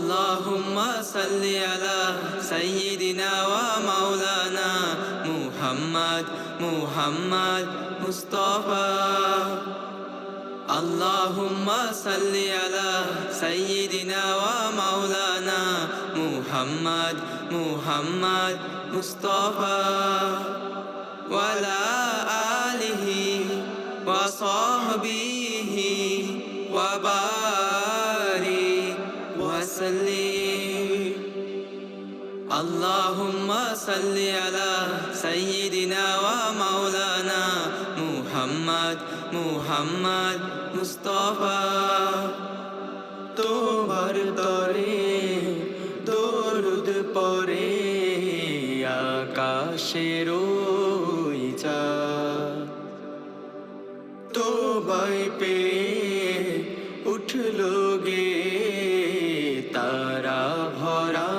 আল্লাহুম্মা সাল্লি আলা সাইয়্যিদিনা ওয়া মাওলানা মুহাম্মদ মুহাম্মদ মুস্তাফা। আল্লাহুম্মা সাল্লি আলা সাইয়্যিদিনা ওয়া মাওলানা মুহাম্মদ মুহাম্মদ মুস্তাফা ওয়া আলা আলিহি ওয়া সাহবিহি ওয়া বারিক ওয়া সাল্লিম। আল্লাহুম্মা সাল্লি আলা সাইয়্যিদিনা ওয়া মাওলানা মুহাম্মদ মুহাম্মদ মুস্তাফা। তোমার তরে দরুদ পড়ে আকাশের ওই চাঁদ, তোমায় পেয়ে উঠলো গে তারা ভরা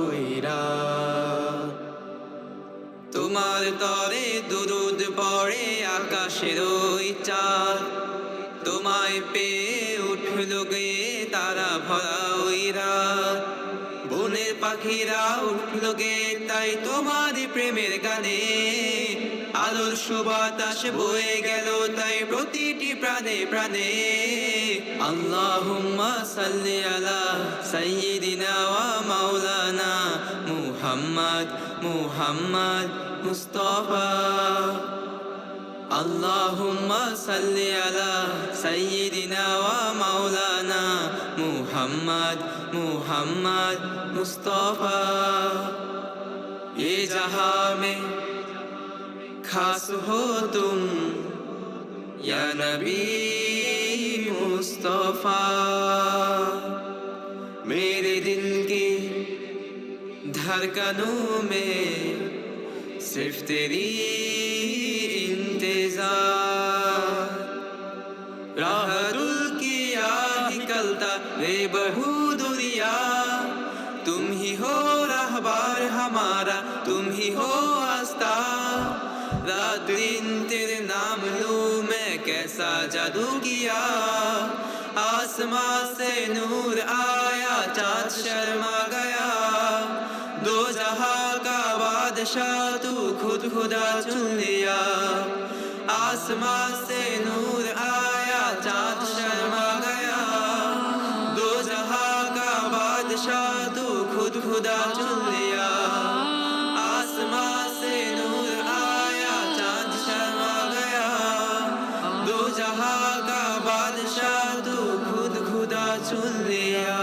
ওই রাত। তোমার তরে দুরুদ পড়ে আকাশের ওই চাঁদ, তোমায় পেয়ে উঠলো গে তারা ভরা ওই রাত। বনের পাখিরা উঠলো গে তাই তোমার প্রেমের গানে, আলোর সুবাতাস বয়ে গেল তাই প্রতিটি প্রাণে প্রাণে। আল্লাহুম্মা সাল্লি আলা সাইয়্যিদিনা ওয়া মাওলানা মুহাম্মদ মুহাম্মদ মুস্তাফা। আল্লাহুম্মা সাল্লি আলা সাইয়্যিদিনা ওয়া মাওলানা মুহাম্মদ মুহাম্মদ মুস্তাফা। ये जहां में खास हो तुम या नबी मुस्तफा। मेरे दिल की धड़कनों में सिर्फ तेरी इंतजार। राहतुल किया निकलता बेबहू दुनिया, तुम ही हो रहबर हमारा, तुम ही हो आस्था। रात दिन तेरे नाम लूं मैं कैसा जादू किया। आसमां से नूर आया चाँद शर्मा गया, दो जहां का बादशाह तू खुद खुदा चुन लिया। आसमां से नूर आया चाँद शर्मा गया, दो जहां का बादशाह तू खुद खुदा चुन लिया। आसमां से नूर आया चाँद शर्मा गया, दो जहां का बादशाह तू खुद खुदा चुन लिया।